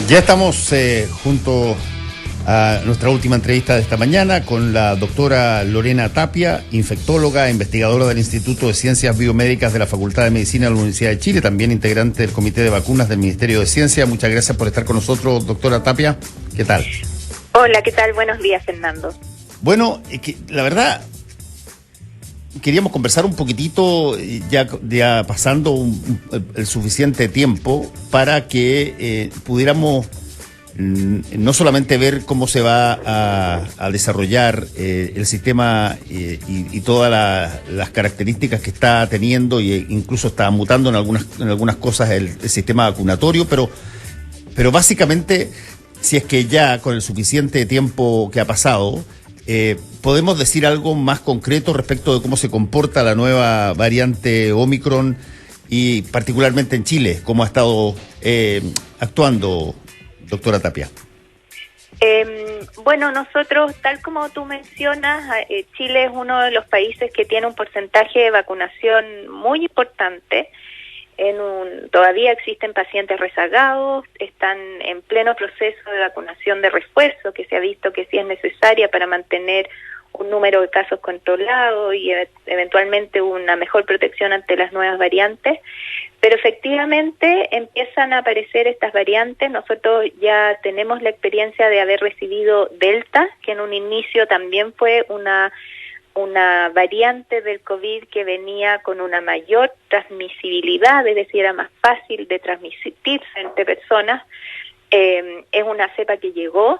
Ya estamos junto a nuestra última entrevista de esta mañana con la doctora Lorena Tapia, infectóloga, investigadora del Instituto de Ciencias Biomédicas de la Facultad de Medicina de la Universidad de Chile, también integrante del Comité de Vacunas del Ministerio de Ciencia. Muchas gracias por estar con nosotros, doctora Tapia. ¿Qué tal? Hola, ¿qué tal? Buenos días, Fernando. Bueno, la verdad, queríamos conversar un poquitito, ya pasando el suficiente tiempo para que pudiéramos no solamente ver cómo se va a desarrollar el sistema y todas las características que está teniendo, e incluso está mutando en algunas cosas el sistema vacunatorio, pero básicamente, si es que ya con el suficiente tiempo que ha pasado, ¿podemos decir algo más concreto respecto de cómo se comporta la nueva variante Omicron y particularmente en Chile? ¿Cómo ha estado actuando, doctora Tapia? Bueno, nosotros, tal como tú mencionas, Chile es uno de los países que tiene un porcentaje de vacunación muy importante. Todavía existen pacientes rezagados, están en pleno proceso de vacunación de refuerzo, que se ha visto que sí es necesaria para mantener un número de casos controlado y eventualmente una mejor protección ante las nuevas variantes, pero efectivamente empiezan a aparecer estas variantes. Nosotros ya tenemos la experiencia de haber recibido Delta, que en un inicio también fue una variante del COVID que venía con una mayor transmisibilidad, es decir, era más fácil de transmitirse entre personas. Es una cepa que llegó,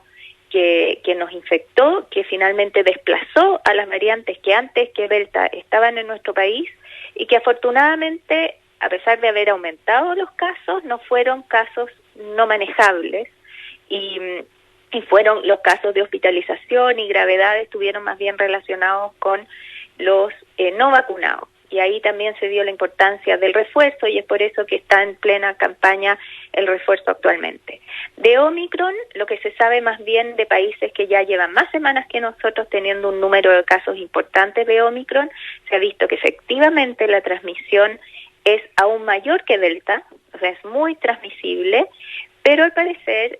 que nos infectó, que finalmente desplazó a las variantes que antes que Delta estaban en nuestro país y que afortunadamente, a pesar de haber aumentado los casos, no fueron casos no manejables y fueron los casos de hospitalización y gravedad estuvieron más bien relacionados con los no vacunados. Y ahí también se dio la importancia del refuerzo y es por eso que está en plena campaña el refuerzo actualmente. De Omicron, lo que se sabe más bien de países que ya llevan más semanas que nosotros teniendo un número de casos importantes de Omicron, se ha visto que efectivamente la transmisión es aún mayor que Delta, o sea, es muy transmisible, pero al parecer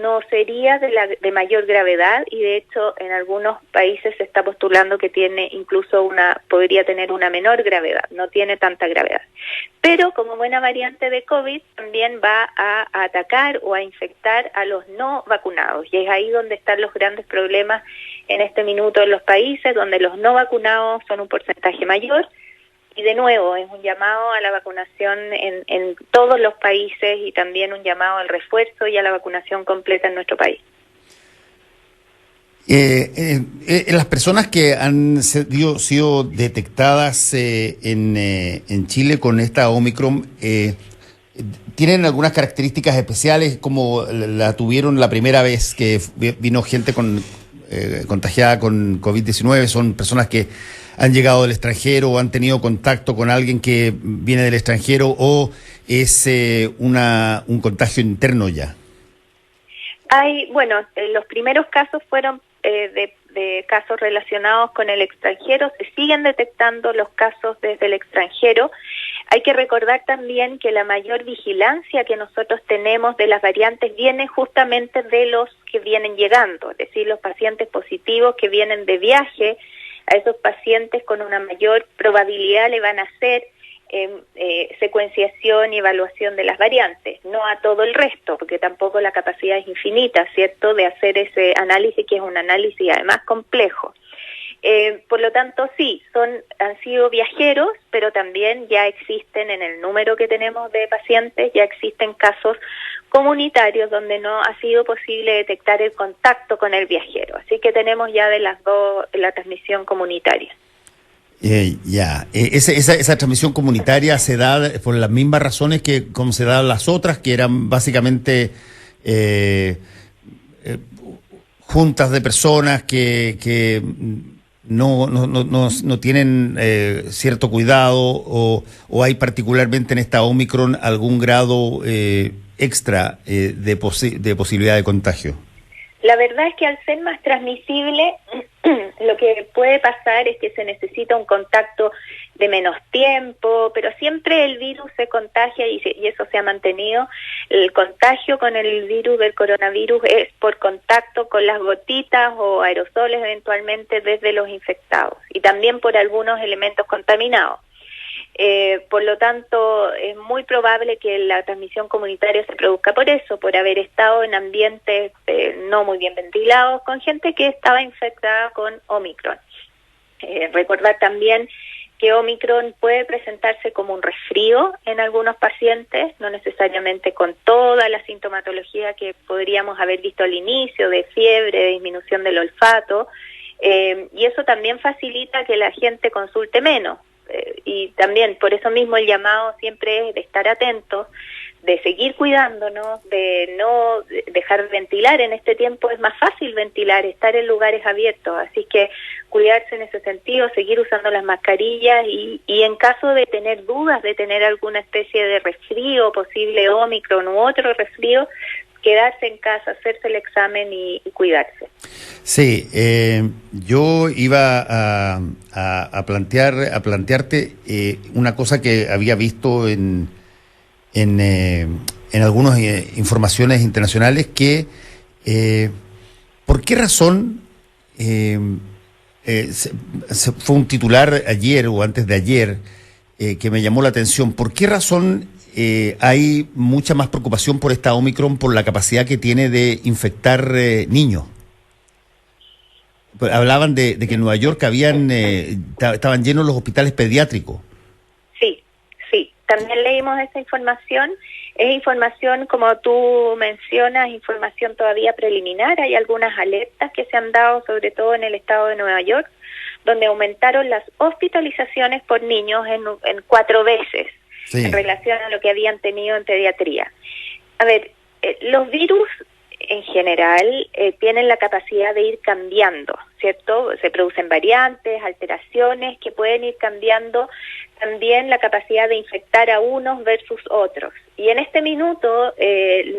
no sería de mayor gravedad y de hecho en algunos países se está postulando que tiene incluso podría tener una menor gravedad, no tiene tanta gravedad. Pero como buena variante de COVID también va a atacar o a infectar a los no vacunados y es ahí donde están los grandes problemas en este minuto en los países donde los no vacunados son un porcentaje mayor. Y de nuevo, es un llamado a la vacunación en todos los países y también un llamado al refuerzo y a la vacunación completa en nuestro país. Las personas que han sido detectadas en Chile con esta Omicron, ¿tienen algunas características especiales como la tuvieron la primera vez que vino gente contagiada con COVID-19? ¿Son personas que han llegado del extranjero o han tenido contacto con alguien que viene del extranjero o es un contagio interno ya? Los primeros casos fueron de casos relacionados con el extranjero, se siguen detectando los casos desde el extranjero. Hay que recordar también que la mayor vigilancia que nosotros tenemos de las variantes viene justamente de los que vienen llegando, es decir, los pacientes positivos que vienen de viaje. A esos pacientes con una mayor probabilidad le van a hacer secuenciación y evaluación de las variantes, no a todo el resto, porque tampoco la capacidad es infinita, ¿cierto?, de hacer ese análisis, que es un análisis además complejo. Por lo tanto, sí, han sido viajeros, pero también ya existen en el número que tenemos de pacientes, ya existen casos comunitarios donde no ha sido posible detectar el contacto con el viajero. Así que tenemos ya de las dos la transmisión comunitaria. Esa transmisión comunitaria se da por las mismas razones que como se dan las otras, que eran básicamente juntas de personas que no tienen cierto cuidado o hay particularmente en esta Omicron algún grado extra de posibilidad de contagio. La verdad es que al ser más transmisible Lo que puede pasar es que se necesita un contacto de menos tiempo, pero siempre el virus se contagia y eso se ha mantenido. El contagio con el virus del coronavirus es por contacto con las gotitas o aerosoles eventualmente desde los infectados y también por algunos elementos contaminados. Por lo tanto, es muy probable que la transmisión comunitaria se produzca por eso, por haber estado en ambientes no muy bien ventilados, con gente que estaba infectada con Omicron. Recordar también que Omicron puede presentarse como un resfrío en algunos pacientes, no necesariamente con toda la sintomatología que podríamos haber visto al inicio, de fiebre, de disminución del olfato, y eso también facilita que la gente consulte menos. Y también por eso mismo el llamado siempre es de estar atentos, de seguir cuidándonos, de no dejar de ventilar. En este tiempo es más fácil ventilar, estar en lugares abiertos, así que cuidarse en ese sentido, seguir usando las mascarillas y en caso de tener dudas, de tener alguna especie de resfrío, posible Omicron u otro resfrío, quedarse en casa, hacerse el examen y cuidarse. Sí, yo iba a plantearte una cosa que había visto en algunas informaciones internacionales que ¿por qué razón fue un titular ayer o antes de ayer que me llamó la atención? ¿Por qué razón hay mucha más preocupación por esta Omicron por la capacidad que tiene de infectar niños? Hablaban de que en Nueva York estaban llenos los hospitales pediátricos. Sí, también leímos esa información. Es información, como tú mencionas, información todavía preliminar. Hay algunas alertas que se han dado, sobre todo en el estado de Nueva York, donde aumentaron las hospitalizaciones por niños en 4 veces. Sí. En relación a lo que habían tenido en pediatría. A ver, los virus en general tienen la capacidad de ir cambiando, ¿cierto? Se producen variantes, alteraciones que pueden ir cambiando también la capacidad de infectar a unos versus otros. Y en este minuto,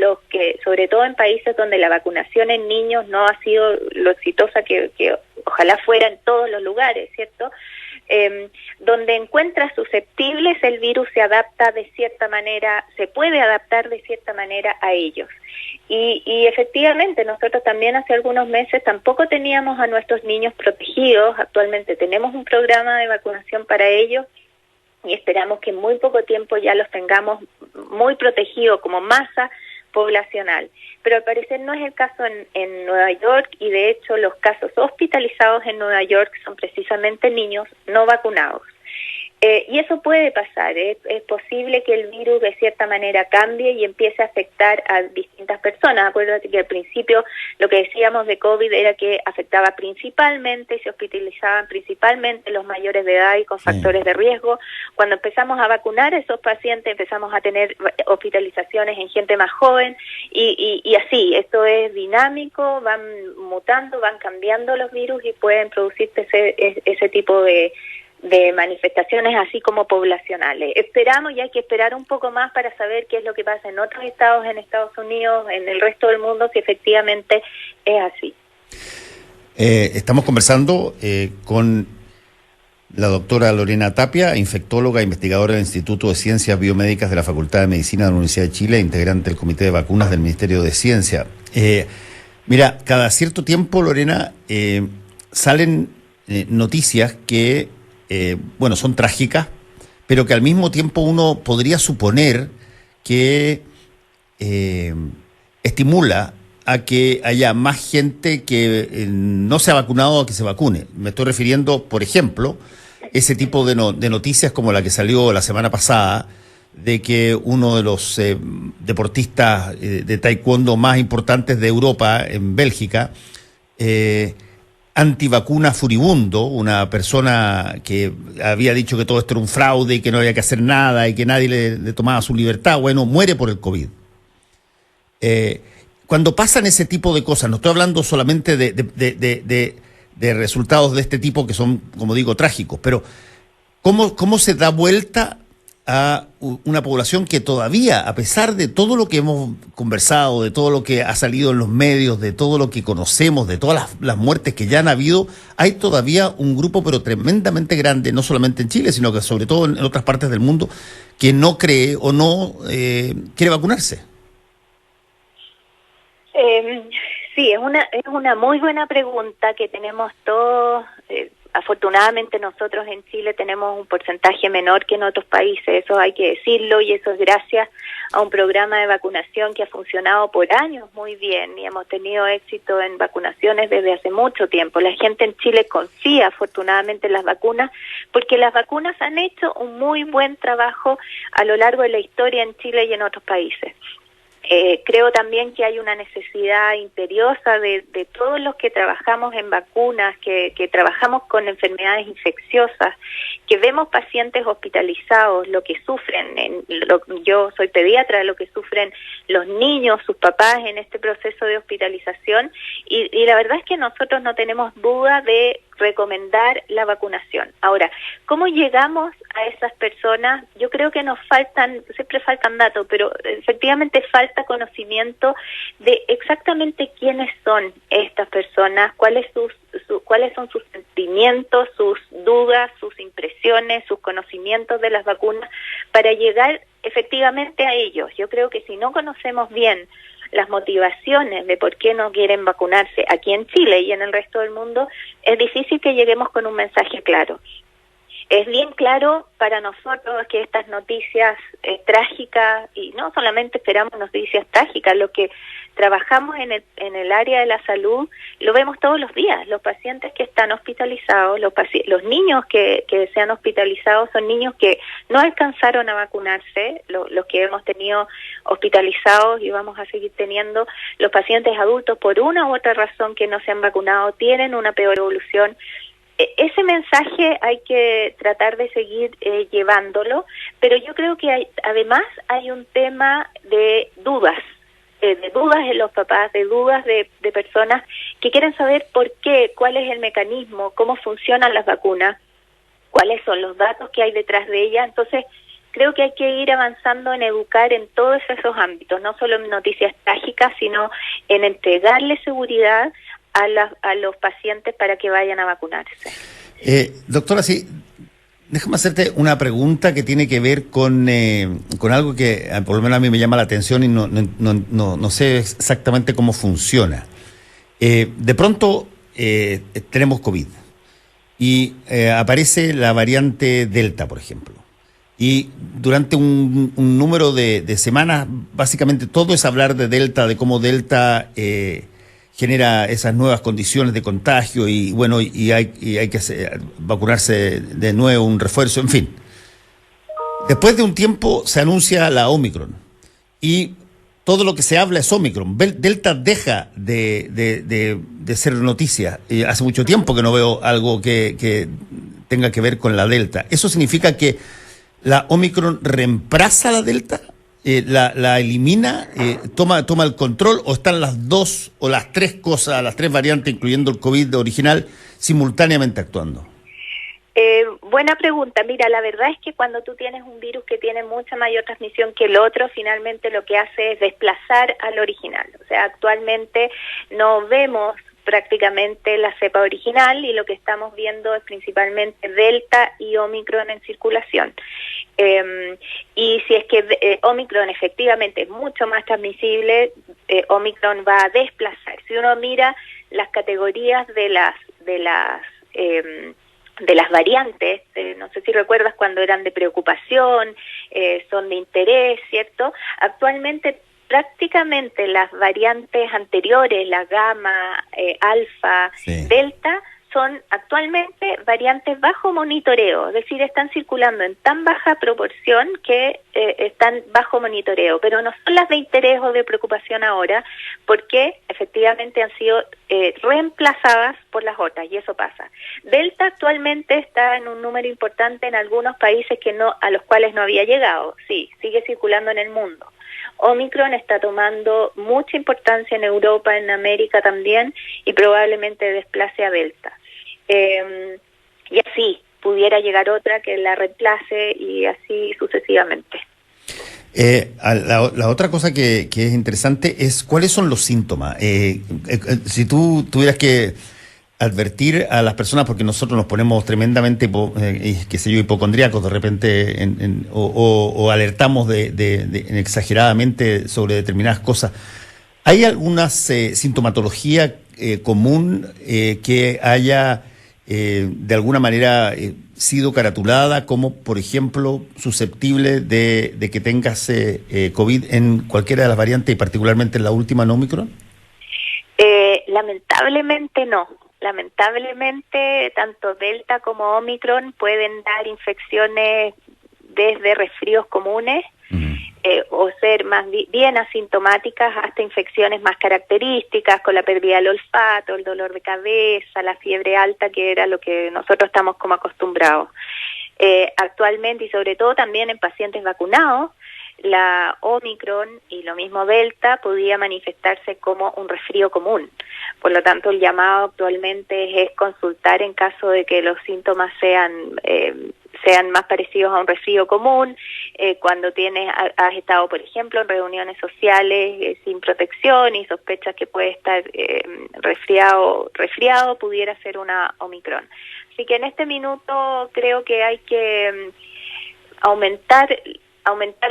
los que, sobre todo en países donde la vacunación en niños no ha sido lo exitosa que ojalá fuera en todos los lugares, ¿cierto? Donde encuentras susceptibles, el virus se adapta de cierta manera, se puede adaptar de cierta manera a ellos. Y efectivamente, nosotros también hace algunos meses tampoco teníamos a nuestros niños protegidos. Actualmente tenemos un programa de vacunación para ellos y esperamos que en muy poco tiempo ya los tengamos muy protegidos como masa poblacional. Pero al parecer no es el caso en Nueva York y de hecho los casos hospitalizados en Nueva York son precisamente niños no vacunados. Y eso puede pasar, es posible que el virus de cierta manera cambie y empiece a afectar a distintas personas. Acuérdate que al principio lo que decíamos de COVID era que afectaba principalmente, se hospitalizaban principalmente los mayores de edad y con factores de riesgo. Cuando empezamos a vacunar a esos pacientes empezamos a tener hospitalizaciones en gente más joven y así, esto es dinámico, van mutando, van cambiando los virus y pueden producirse ese tipo de manifestaciones así como poblacionales. Esperamos y hay que esperar un poco más para saber qué es lo que pasa en otros estados, en Estados Unidos, en el resto del mundo, si efectivamente es así. Estamos conversando con la doctora Lorena Tapia, infectóloga, investigadora del Instituto de Ciencias Biomédicas de la Facultad de Medicina de la Universidad de Chile, integrante del Comité de Vacunas del Ministerio de Ciencia. Mira, cada cierto tiempo, Lorena, salen noticias que son trágicas, pero que al mismo tiempo uno podría suponer que estimula a que haya más gente que no se ha vacunado a que se vacune. Me estoy refiriendo, por ejemplo, ese tipo de noticias como la que salió la semana pasada, de que uno de los deportistas de taekwondo más importantes de Europa, en Bélgica, antivacuna furibundo, una persona que había dicho que todo esto era un fraude y que no había que hacer nada y que nadie le tomaba su libertad, muere por el COVID. Cuando pasan ese tipo de cosas, no estoy hablando solamente de resultados de este tipo que son, como digo, trágicos, pero ¿cómo se da vuelta a una población que todavía, a pesar de todo lo que hemos conversado, de todo lo que ha salido en los medios, de todo lo que conocemos, de todas las muertes que ya han habido, hay todavía un grupo pero tremendamente grande, no solamente en Chile, sino que sobre todo en otras partes del mundo, que no cree o no quiere vacunarse. Sí, es una muy buena pregunta que tenemos todos. Afortunadamente nosotros en Chile tenemos un porcentaje menor que en otros países, eso hay que decirlo, y eso es gracias a un programa de vacunación que ha funcionado por años muy bien y hemos tenido éxito en vacunaciones desde hace mucho tiempo. La gente en Chile confía afortunadamente en las vacunas porque las vacunas han hecho un muy buen trabajo a lo largo de la historia en Chile y en otros países. Creo también que hay una necesidad imperiosa de todos los que trabajamos en vacunas, que trabajamos con enfermedades infecciosas, que vemos pacientes hospitalizados, lo que sufren, yo soy pediatra, lo que sufren los niños, sus papás en este proceso de hospitalización, y la verdad es que nosotros no tenemos duda de recomendar la vacunación. Ahora, ¿cómo llegamos a esas personas? Yo creo que siempre faltan datos, pero efectivamente falta conocimiento de exactamente quiénes son estas personas, cuáles son sus sentimientos, sus dudas, sus impresiones, sus conocimientos de las vacunas, para llegar efectivamente a ellos. Yo creo que si no conocemos bien las motivaciones de por qué no quieren vacunarse aquí en Chile y en el resto del mundo, es difícil que lleguemos con un mensaje claro. Es bien claro para nosotros que estas noticias trágicas, y no solamente esperamos noticias trágicas, lo que trabajamos en el área de la salud, lo vemos todos los días. Los pacientes que están hospitalizados, los niños que sean hospitalizados son niños que no alcanzaron a vacunarse, los que hemos tenido hospitalizados y vamos a seguir teniendo. Los pacientes adultos, por una u otra razón que no se han vacunado, tienen una peor evolución. Ese mensaje hay que tratar de seguir llevándolo, pero yo creo que además hay un tema de dudas en los papás, de dudas de personas que quieren saber por qué, cuál es el mecanismo, cómo funcionan las vacunas, cuáles son los datos que hay detrás de ellas. Entonces, creo que hay que ir avanzando en educar en todos esos ámbitos, no solo en noticias trágicas, sino en entregarle seguridad a los pacientes para que vayan a vacunarse. Doctora, sí, déjame hacerte una pregunta que tiene que ver con algo que por lo menos a mí me llama la atención y no sé exactamente cómo funciona. De pronto tenemos COVID y aparece la variante Delta, por ejemplo. Y durante un número de semanas, básicamente todo es hablar de Delta, de cómo Delta genera esas nuevas condiciones de contagio y bueno, y hay que vacunarse de nuevo, un refuerzo, en fin. Después de un tiempo se anuncia la Omicron y todo lo que se habla es Omicron. Delta deja de ser noticia. Hace mucho tiempo que no veo algo que tenga que ver con la Delta. ¿Eso significa que la Omicron reemplaza a la Delta? La elimina, toma el control, o están las dos o las tres cosas, las tres variantes, incluyendo el COVID original, simultáneamente actuando? Buena pregunta. Mira, la verdad es que cuando tú tienes un virus que tiene mucha mayor transmisión que el otro, finalmente lo que hace es desplazar al original. O sea, actualmente no vemos prácticamente la cepa original y lo que estamos viendo es principalmente Delta y Omicron en circulación. Y si es que Omicron efectivamente es mucho más transmisible, Omicron va a desplazar. Si uno mira las categorías de las variantes, no sé si recuerdas cuando eran de preocupación, son de interés, ¿cierto? Actualmente prácticamente las variantes anteriores, la gamma, alfa, sí, delta, son actualmente variantes bajo monitoreo, es decir, están circulando en tan baja proporción que están bajo monitoreo, pero no son las de interés o de preocupación ahora, porque efectivamente han sido reemplazadas por las otras, y eso pasa. Delta actualmente está en un número importante en algunos países a los cuales no había llegado, sí, sigue circulando en el mundo. Omicron está tomando mucha importancia en Europa, en América también, y probablemente desplace a Delta. Y así, pudiera llegar otra que la reemplace y así sucesivamente. La otra cosa que es interesante es cuáles son los síntomas. Si tú tuvieras que advertir a las personas, porque nosotros nos ponemos tremendamente, qué sé yo, hipocondríacos de repente, o alertamos exageradamente sobre determinadas cosas. ¿Hay alguna sintomatología común que haya de alguna manera sido caratulada como, por ejemplo, susceptible de que tengas COVID en cualquiera de las variantes y particularmente en la última, ¿no, Omicron? Lamentablemente no. Lamentablemente, tanto Delta como Omicron pueden dar infecciones desde resfríos comunes o ser más bien asintomáticas hasta infecciones más características, con la pérdida del olfato, el dolor de cabeza, la fiebre alta, que era lo que nosotros estamos como acostumbrados. Actualmente, y sobre todo también en pacientes vacunados, la Omicron y lo mismo Delta podía manifestarse como un resfrío común. Por lo tanto, el llamado actualmente es consultar en caso de que los síntomas sean más parecidos a un resfrío común, cuando has estado, por ejemplo, en reuniones sociales sin protección y sospechas que puede estar resfriado, pudiera ser una Omicron. Así que en este minuto creo que hay que aumentar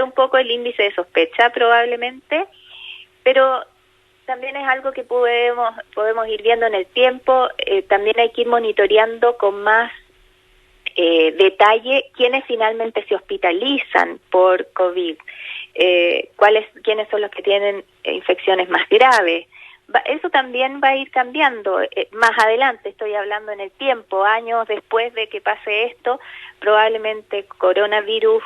un poco el índice de sospecha probablemente, pero también es algo que podemos ir viendo en el tiempo. También hay que ir monitoreando con más detalle quiénes finalmente se hospitalizan por COVID, quiénes son los que tienen infecciones más graves. Eso también va a ir cambiando más adelante, estoy hablando en el tiempo, años después de que pase esto, probablemente coronavirus,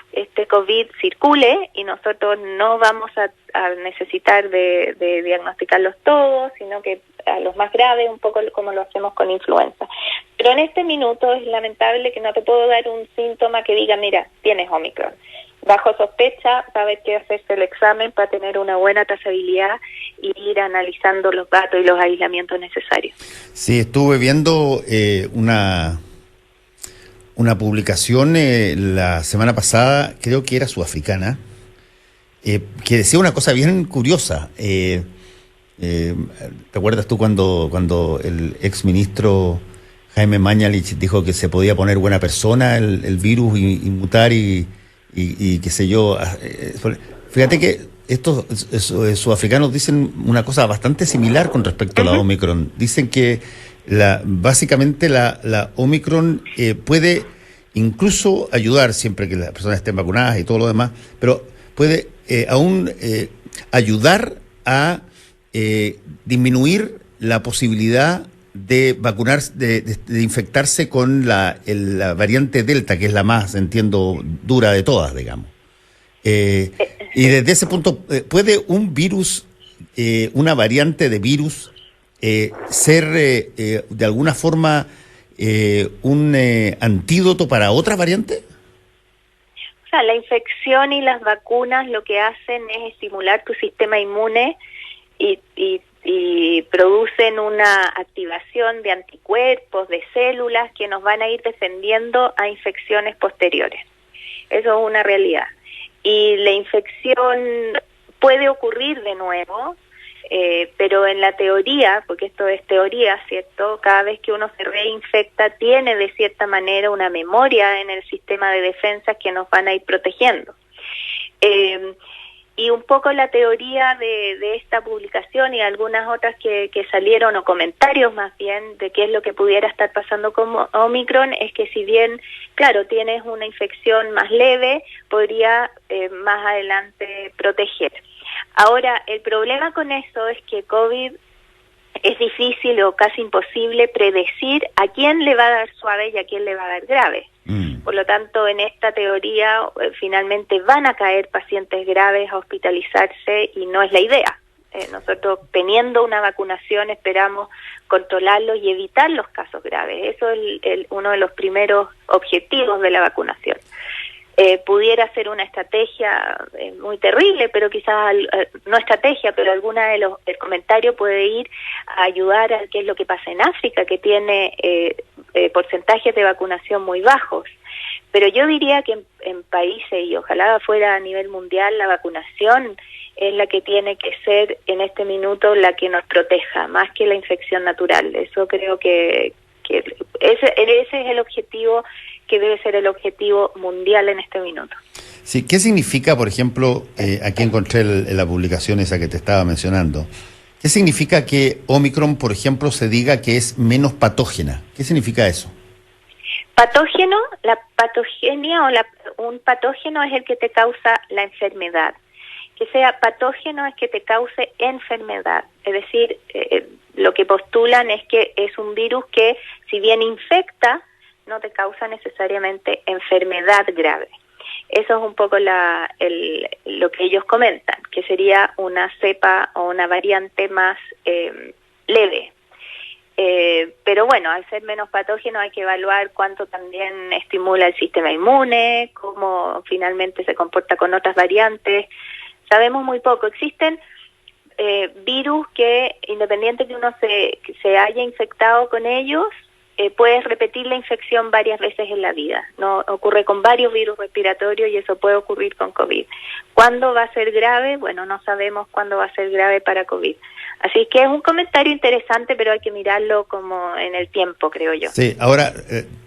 COVID circule y nosotros no vamos a necesitar de diagnosticarlos todos, sino que a los más graves, un poco como lo hacemos con influenza. Pero en este minuto es lamentable que no te puedo dar un síntoma que diga, mira, tienes Omicron. Bajo sospecha va a haber que hacerse el examen para tener una buena trazabilidad y ir analizando los datos y los aislamientos necesarios. Sí, estuve viendo una publicación la semana pasada, creo que era sudafricana, que decía una cosa bien curiosa. ¿Te acuerdas tú cuando el exministro Jaime Mañalich dijo que se podía poner buena persona el virus y mutar y qué sé yo? Fíjate que estos sudafricanos dicen una cosa bastante similar con respecto a la Omicron. Dicen que básicamente la Omicron puede incluso ayudar, siempre que las personas estén vacunadas y todo lo demás, pero puede aún ayudar a disminuir la posibilidad de vacunarse, de infectarse con la variante Delta, que es la más, entiendo, dura de todas, digamos. Y desde ese punto, ¿puede un virus, una variante de virus, ser de alguna forma un antídoto para otra variante? O sea, la infección y las vacunas lo que hacen es estimular tu sistema inmune y producen una activación de anticuerpos, de células que nos van a ir defendiendo a infecciones posteriores. Eso es una realidad. Y la infección puede ocurrir de nuevo, pero en la teoría, porque esto es teoría, ¿cierto? Cada vez que uno se reinfecta tiene de cierta manera una memoria en el sistema de defensa que nos van a ir protegiendo. Y un poco la teoría de esta publicación y algunas otras que salieron, o comentarios más bien, de qué es lo que pudiera estar pasando con Omicron, es que si bien, claro, tienes una infección más leve, podría más adelante proteger. Ahora, el problema con eso es que COVID es difícil o casi imposible predecir a quién le va a dar suave y a quién le va a dar grave. Por lo tanto, en esta teoría finalmente van a caer pacientes graves a hospitalizarse y no es la idea. Nosotros, teniendo una vacunación, esperamos controlarlos y evitar los casos graves. Eso es uno de los primeros objetivos de la vacunación. pudiera ser una estrategia muy terrible, pero quizás no estrategia, pero el comentario puede ir a ayudar a qué es lo que pasa en África, que tiene porcentajes de vacunación muy bajos. Pero yo diría que en países, y ojalá fuera a nivel mundial, la vacunación es la que tiene que ser en este minuto la que nos proteja, más que la infección natural. Eso creo que ese es el objetivo, que debe ser el objetivo mundial en este minuto. Sí, ¿qué significa, por ejemplo, aquí encontré la publicación esa que te estaba mencionando, qué significa que Omicron, por ejemplo, se diga que es menos patógena? ¿Qué significa eso? Patógeno, la patogenia un patógeno es el que te causa la enfermedad. Que sea patógeno es que te cause enfermedad. Es decir, lo que postulan es que es un virus que, si bien infecta, no te causa necesariamente enfermedad grave. Eso es un poco lo que ellos comentan, que sería una cepa o una variante más leve. Pero bueno, al ser menos patógeno hay que evaluar cuánto también estimula el sistema inmune, cómo finalmente se comporta con otras variantes. Sabemos muy poco. Existen virus que, independiente que uno se haya infectado con ellos, puedes repetir la infección varias veces en la vida. No ocurre con varios virus respiratorios y eso puede ocurrir con COVID. ¿Cuándo va a ser grave? Bueno, no sabemos cuándo va a ser grave para COVID. Así que es un comentario interesante, pero hay que mirarlo como en el tiempo, creo yo. Sí, ahora,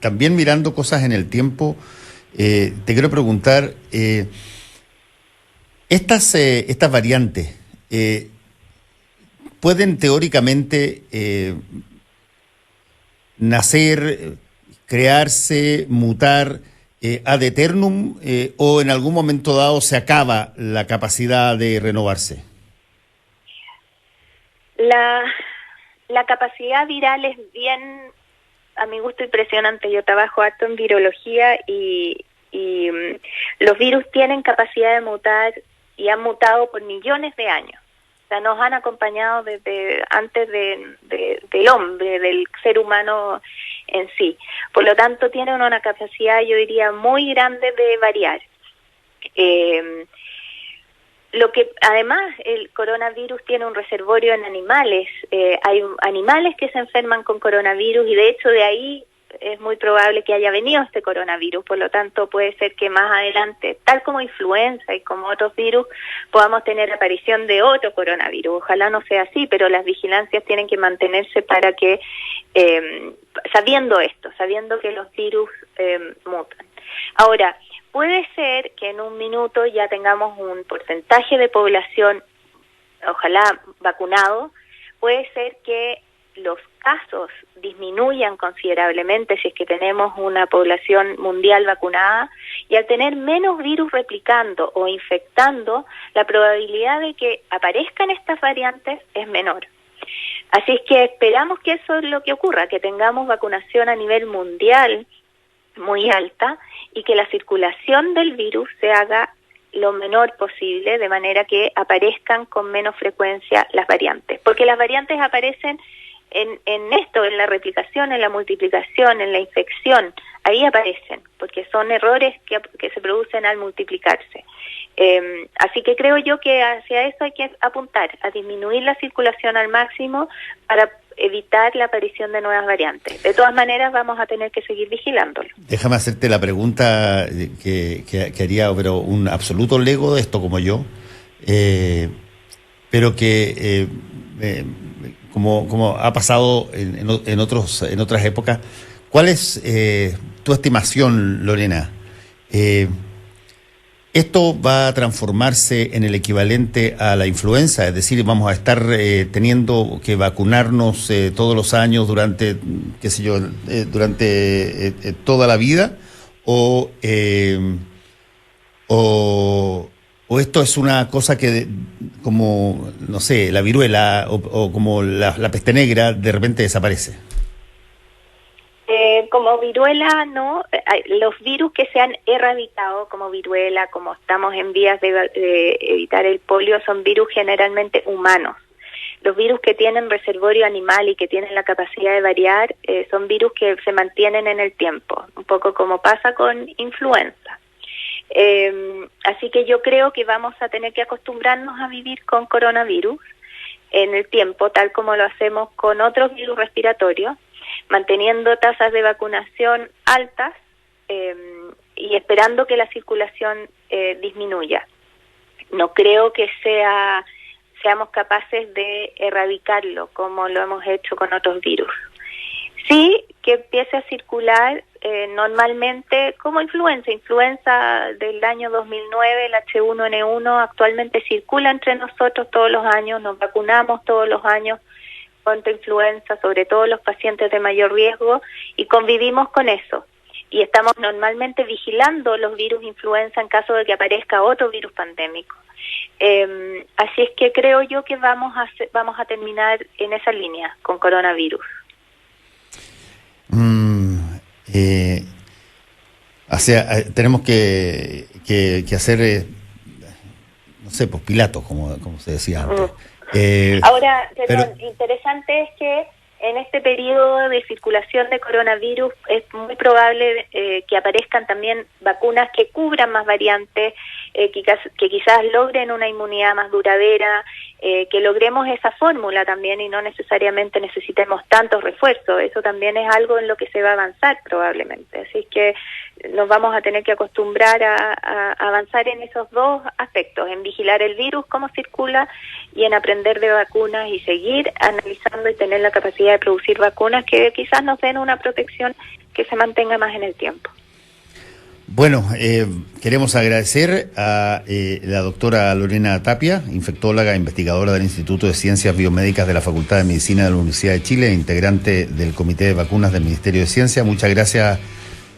también mirando cosas en el tiempo, te quiero preguntar, estas variantes pueden teóricamente nacer, crearse, mutar ad eternum, o en algún momento dado se acaba la capacidad de renovarse. La capacidad viral es bien, a mi gusto, impresionante. Yo trabajo harto en virología y los virus tienen capacidad de mutar y han mutado por millones de años. O sea, nos han acompañado desde antes del hombre, del ser humano en sí. Por lo tanto, tienen una capacidad, yo diría, muy grande de variar. Lo que además el coronavirus tiene un reservorio en animales. Hay animales que se enferman con coronavirus y de hecho de ahí es muy probable que haya venido este coronavirus. Por lo tanto, puede ser que más adelante, tal como influenza y como otros virus, podamos tener aparición de otro coronavirus. Ojalá no sea así, pero las vigilancias tienen que mantenerse para que, sabiendo esto, sabiendo que los virus mutan. Ahora, puede ser que en un minuto ya tengamos un porcentaje de población, ojalá vacunado. Puede ser que los casos disminuyan considerablemente si es que tenemos una población mundial vacunada, y al tener menos virus replicando o infectando, la probabilidad de que aparezcan estas variantes es menor. Así es que esperamos que eso es lo que ocurra, que tengamos vacunación a nivel mundial muy alta y que la circulación del virus se haga lo menor posible, de manera que aparezcan con menos frecuencia las variantes. Porque las variantes aparecen en esto, en la replicación, en la multiplicación, en la infección. Ahí aparecen, porque son errores que se producen al multiplicarse. Así que creo yo que hacia eso hay que apuntar, a disminuir la circulación al máximo para evitar la aparición de nuevas variantes. De todas maneras, vamos a tener que seguir vigilándolo. Déjame hacerte la pregunta que haría, pero un absoluto lego de esto como yo, pero que como ha pasado en otras épocas. ¿Cuál es tu estimación, Lorena? ¿Esto va a transformarse en el equivalente a la influenza? Es decir, ¿vamos a estar teniendo que vacunarnos todos los años durante, qué sé yo, durante toda la vida? ¿O esto es una cosa que, como, no sé, la viruela o como la peste negra, de repente desaparece? Como viruela, no. Los virus que se han erradicado, como viruela, como estamos en vías de evitar el polio, son virus generalmente humanos. Los virus que tienen reservorio animal y que tienen la capacidad de variar son virus que se mantienen en el tiempo, un poco como pasa con influenza. Así que yo creo que vamos a tener que acostumbrarnos a vivir con coronavirus en el tiempo, tal como lo hacemos con otros virus respiratorios, manteniendo tasas de vacunación altas y esperando que la circulación disminuya. No creo que seamos capaces de erradicarlo como lo hemos hecho con otros virus. Sí, que empiece a circular normalmente como influenza del año 2009, el H1N1 actualmente circula entre nosotros todos los años, nos vacunamos todos los años contra influenza, sobre todo los pacientes de mayor riesgo, y convivimos con eso. Y estamos normalmente vigilando los virus influenza en caso de que aparezca otro virus pandémico. Así es que creo yo que vamos a terminar en esa línea con coronavirus. O sea, tenemos que hacer, no sé, pues Pilatos, como se decía antes. Ahora, interesante es que en este periodo de circulación de coronavirus es muy probable que aparezcan también vacunas que cubran más variantes, que quizás logren una inmunidad más duradera, que logremos esa fórmula también y no necesariamente necesitemos tantos refuerzos. Eso también es algo en lo que se va a avanzar probablemente. Así que nos vamos a tener que acostumbrar a avanzar en esos dos aspectos, en vigilar el virus, cómo circula, y en aprender de vacunas y seguir analizando y tener la capacidad de producir vacunas que quizás nos den una protección que se mantenga más en el tiempo. Bueno, queremos agradecer a la doctora Lorena Tapia, infectóloga, investigadora del Instituto de Ciencias Biomédicas de la Facultad de Medicina de la Universidad de Chile, integrante del Comité de Vacunas del Ministerio de Ciencia. Muchas gracias,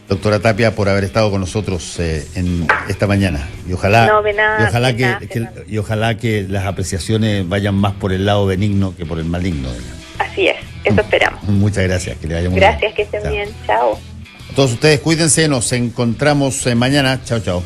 doctora Tapia, por haber estado con nosotros en esta mañana. Y ojalá que las apreciaciones vayan más por el lado benigno que por el maligno. Así es, eso esperamos. Muchas gracias, que le vaya muy bien. Gracias, que estén bien. Chao. A todos ustedes, cuídense, nos encontramos mañana. Chao, chao.